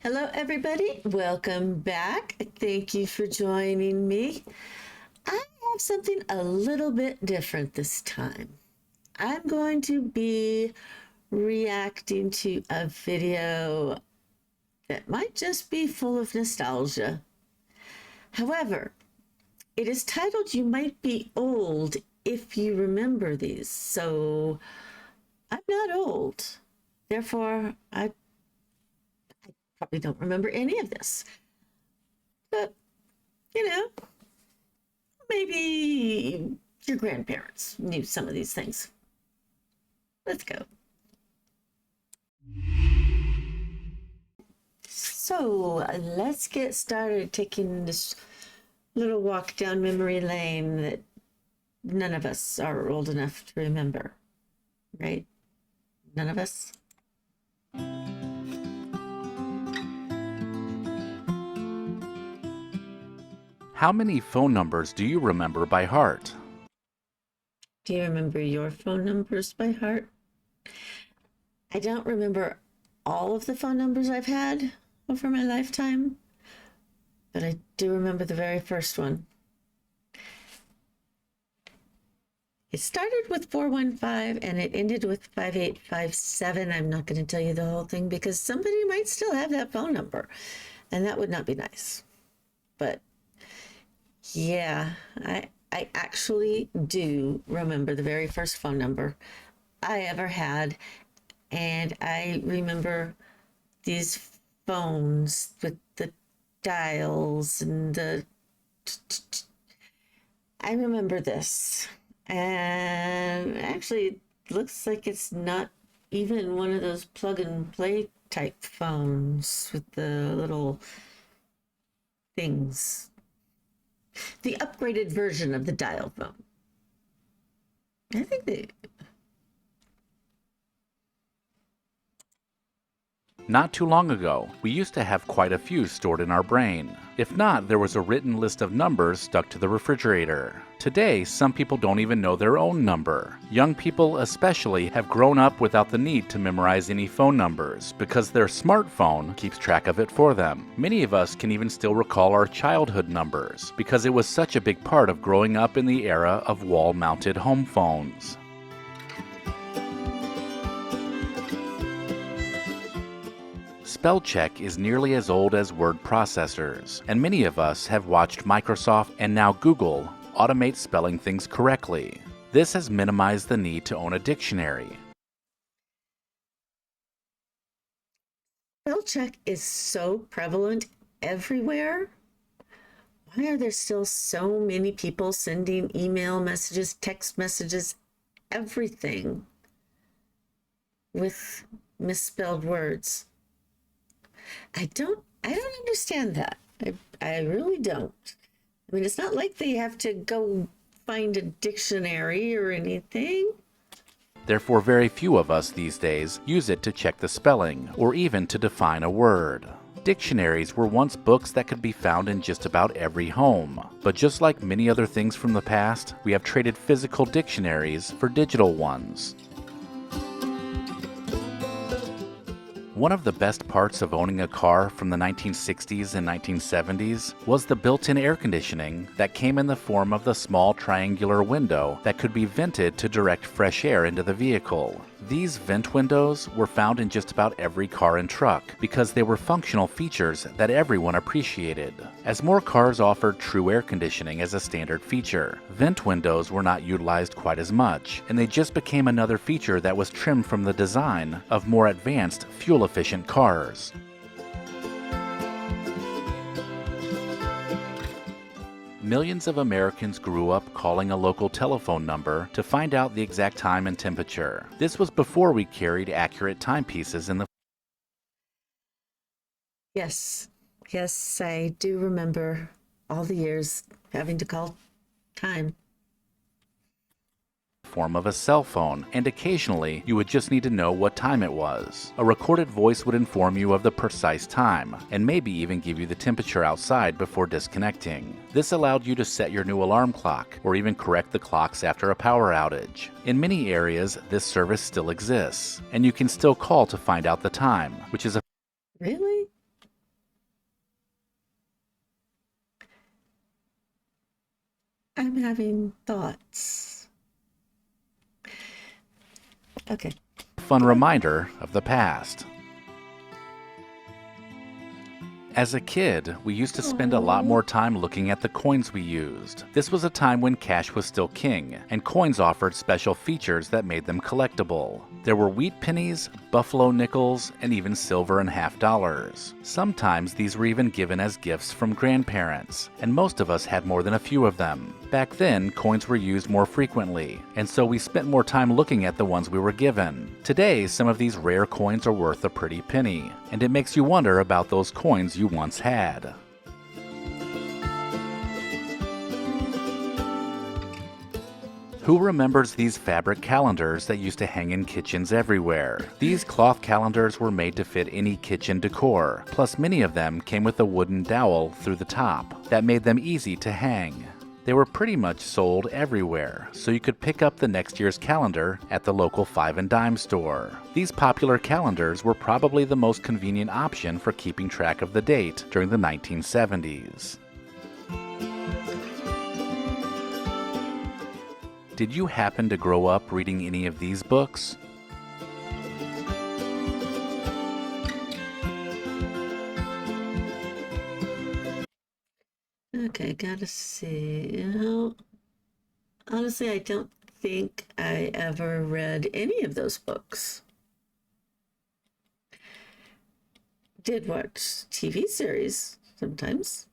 Hello, everybody. Welcome back. Thank you for joining me. I have something a little bit different this time. I'm going to be reacting to a video that might just be full of nostalgia. However, it is titled You Might Be Old If You Remember These. So I'm not old. Therefore, I probably don't remember any of this. But, you know, maybe your grandparents knew some of these things. Let's go. So let's get started taking this little walk down memory lane that none of us are old enough to remember, right? None of us. How many phone numbers do you remember by heart? Do you remember your phone numbers by heart? I don't remember all of the phone numbers I've had over my lifetime, but I do remember the very first one. It started with 415 and it ended with 5857. I'm not going to tell you the whole thing because somebody might still have that phone number, and that would not be nice. But yeah, I actually do remember the very first phone number I ever had. And I remember these phones with the dials and I remember this. And actually, it looks like it's not even one of those plug and play type phones with the little things. The upgraded version of the dial phone. I think they. Not too long ago, we used to have quite a few stored in our brain. If not, there was a written list of numbers stuck to the refrigerator. Today, some people don't even know their own number. Young people especially have grown up without the need to memorize any phone numbers because their smartphone keeps track of it for them. Many of us can even still recall our childhood numbers because it was such a big part of growing up in the era of wall-mounted home phones. Spell check is nearly as old as word processors, and many of us have watched Microsoft and now Google automate spelling things correctly. This has minimized the need to own a dictionary. Spell check is so prevalent everywhere. Why are there still so many people sending email messages, text messages, everything with misspelled words? I don't understand that. I really don't. I mean, it's not like they have to go find a dictionary or anything. Therefore, very few of us these days use it to check the spelling or even to define a word. Dictionaries were once books that could be found in just about every home. But just like many other things from the past, we have traded physical dictionaries for digital ones. One of the best parts of owning a car from the 1960s and 1970s was the built-in air conditioning that came in the form of the small triangular window that could be vented to direct fresh air into the vehicle. These vent windows were found in just about every car and truck because they were functional features that everyone appreciated. As more cars offered true air conditioning as a standard feature, vent windows were not utilized quite as much, and they just became another feature that was trimmed from the design of more advanced, fuel-efficient cars. Millions of Americans grew up calling a local telephone number to find out the exact time and temperature. This was before we carried accurate timepieces in the Yes, I do remember all the years having to call time. form of a cell phone, and occasionally you would just need to know what time it was. A recorded voice would inform you of the precise time, and maybe even give you the temperature outside before disconnecting. This allowed you to set your new alarm clock, or even correct the clocks after a power outage. In many areas, this service still exists, and you can still call to find out the time, which is a Really? having thoughts. Okay. Fun reminder of the past. As a kid, we used to spend a lot more time looking at the coins we used. This was a time when cash was still king, and coins offered special features that made them collectible. There were wheat pennies, buffalo nickels, and even silver and half dollars. Sometimes these were even given as gifts from grandparents, and most of us had more than a few of them. Back then, coins were used more frequently, and so we spent more time looking at the ones we were given. Today, some of these rare coins are worth a pretty penny, and it makes you wonder about those coins you once had. Who remembers these fabric calendars that used to hang in kitchens everywhere? These cloth calendars were made to fit any kitchen decor, plus many of them came with a wooden dowel through the top that made them easy to hang. They were pretty much sold everywhere, so you could pick up the next year's calendar at the local 5 and dime store. These popular calendars were probably the most convenient option for keeping track of the date during the 1970s. Did you happen to grow up reading any of these books? Okay, gotta see. Honestly, I don't think I ever read any of those books. Did watch TV series sometimes.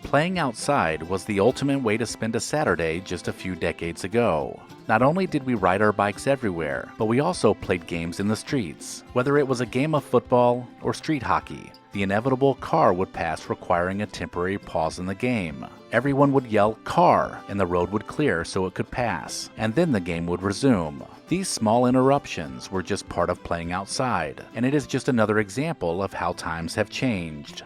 Playing outside was the ultimate way to spend a Saturday just a few decades ago. Not only did we ride our bikes everywhere, but we also played games in the streets. Whether it was a game of football or street hockey, the inevitable car would pass requiring a temporary pause in the game. Everyone would yell "car" and the road would clear so it could pass, and then the game would resume. These small interruptions were just part of playing outside, and it is just another example of how times have changed.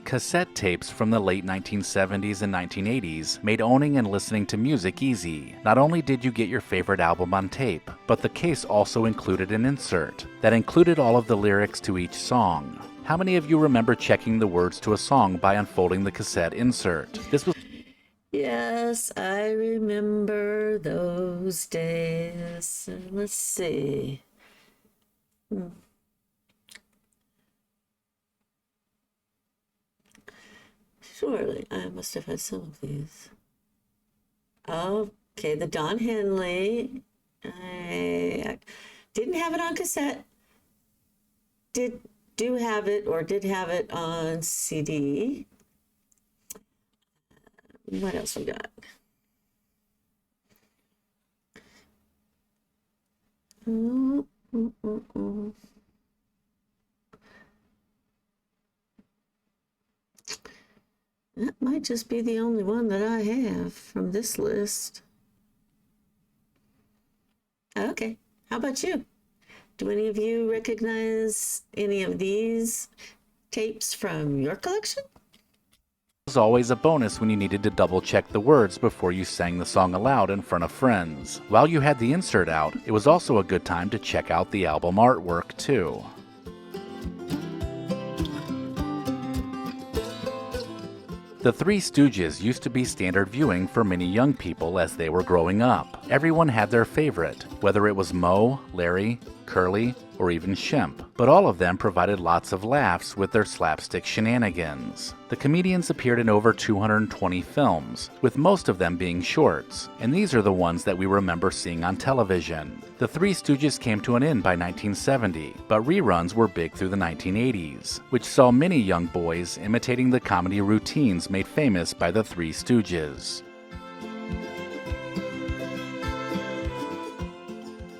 Cassette tapes from the late 1970s and 1980s made owning and listening to music easy. Not only did you get your favorite album on tape, but the case also included an insert that included all of the lyrics to each song. How many of you remember checking the words to a song by unfolding the cassette insert? This was Yes, I remember those days. Let's see. Surely I must have had some of these. Okay, the Don Henley. I didn't have it on cassette. Did have it or did have it on CD. What else we got? Mm, mm, mm, mm. That might just be the only one that I have from this list. Okay, how about you? Do any of you recognize any of these tapes from your collection? was always a bonus when you needed to double check the words before you sang the song aloud in front of friends. While you had the insert out, it was also a good time to check out the album artwork too. The Three Stooges used to be standard viewing for many young people as they were growing up. Everyone had their favorite, whether it was Moe, Larry, Curly, or even Shemp, but all of them provided lots of laughs with their slapstick shenanigans. The comedians appeared in over 220 films, with most of them being shorts, and these are the ones that we remember seeing on television. The Three Stooges came to an end by 1970, but reruns were big through the 1980s, which saw many young boys imitating the comedy routines made famous by the Three Stooges.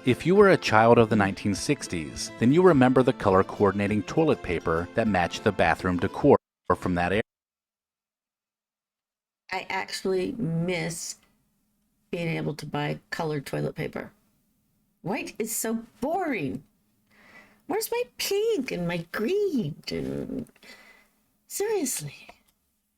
If you were a child of the 1960s, then you remember the color coordinating toilet paper that matched the bathroom decor from that era. I actually miss being able to buy colored toilet paper White is so boring. Where's my pink and my green? Seriously.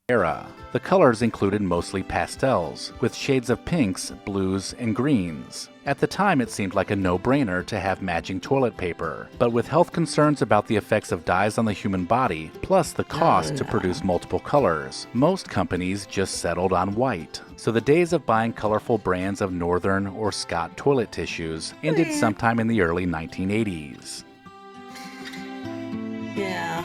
Era. The colors included mostly pastels, with shades of pinks, blues, and greens. At the time, it seemed like a no-brainer to have matching toilet paper, but with health concerns about the effects of dyes on the human body, plus the cost to produce multiple colors, most companies just settled on white. So the days of buying colorful brands of Northern or Scott toilet tissues ended sometime in the early 1980s. Yeah.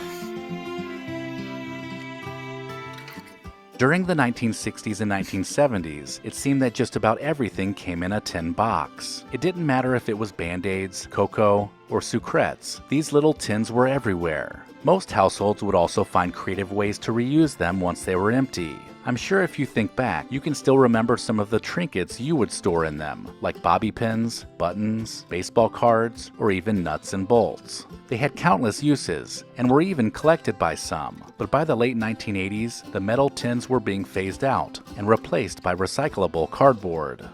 During the 1960s and 1970s, it seemed that just about everything came in a tin box. It didn't matter if it was Band-Aids, cocoa, or sucrettes. These little tins were everywhere. Most households would also find creative ways to reuse them once they were empty. I'm sure if you think back, you can still remember some of the trinkets you would store in them, like bobby pins, buttons, baseball cards, or even nuts and bolts. They had countless uses, and were even collected by some, but by the late 1980s, the metal tins were being phased out and replaced by recyclable cardboard.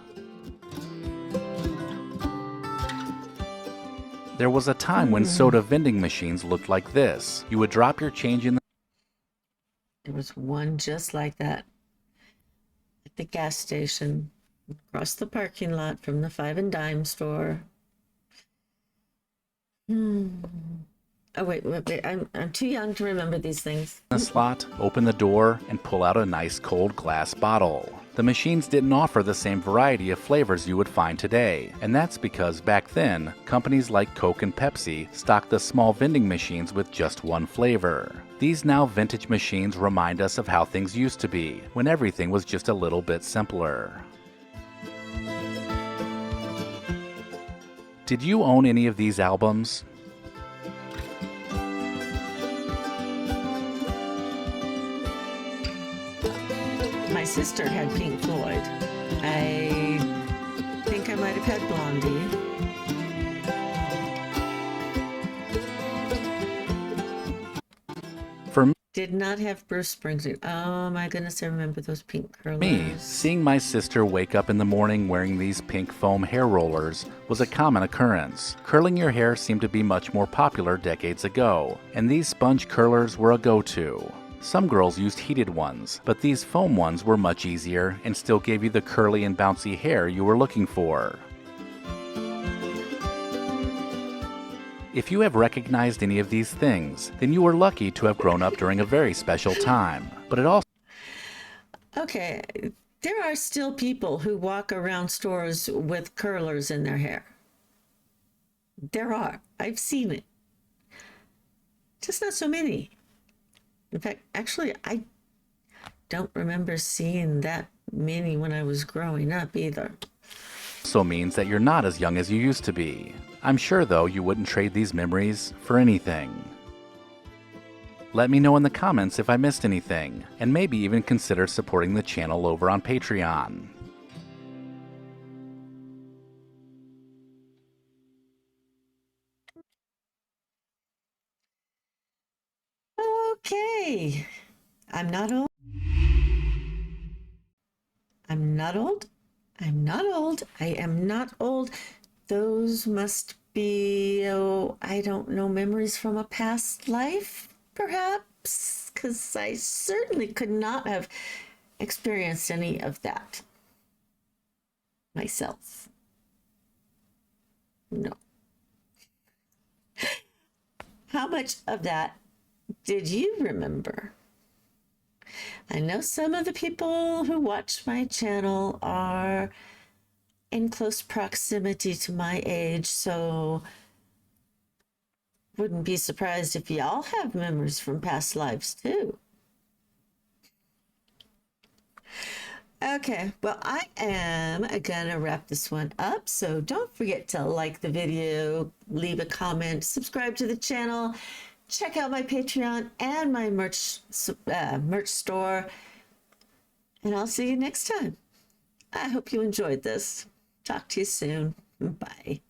There was a time when soda vending machines looked like this. You would drop your change in the There was one just like that at the gas station across the parking lot from the Five and Dime store. Oh, wait. I'm too young to remember these things. slot, open the door, and pull out a nice cold glass bottle. The machines didn't offer the same variety of flavors you would find today, and that's because back then, companies like Coke and Pepsi stocked the small vending machines with just one flavor. These now vintage machines remind us of how things used to be, when everything was just a little bit simpler. Did you own any of these albums? My sister had Pink Floyd. I think I might have had Blondie. For Did not have Bruce Springsteen. Oh my goodness, I remember those pink curlers. me, seeing my sister wake up in the morning wearing these pink foam hair rollers was a common occurrence. Curling your hair seemed to be much more popular decades ago, and these sponge curlers were a go-to. Some girls used heated ones, but these foam ones were much easier and still gave you the curly and bouncy hair you were looking for. If you have recognized any of these things, then you were lucky to have grown up during a very special time. But it also Okay, there are still people who walk around stores with curlers in their hair. There are. I've seen it. Just not so many. In fact, actually, I don't remember seeing that many when I was growing up either. means that you're not as young as you used to be. I'm sure, though, you wouldn't trade these memories for anything. Let me know in the comments if I missed anything, and maybe even consider supporting the channel over on Patreon. Okay. I'm not old. I'm not old. I'm not old. I am not old. Those must be, oh, I don't know, memories from a past life, perhaps, because I certainly could not have experienced any of that myself. No. How much of that did you remember? I know some of the people who watch my channel are in close proximity to my age, so wouldn't be surprised if y'all have memories from past lives too. Okay, well, I am gonna wrap this one up, so don't forget to like the video, leave a comment, subscribe to the channel, check out my Patreon and my merch store, and I'll see you next time. I hope you enjoyed this. Talk to you soon. Bye.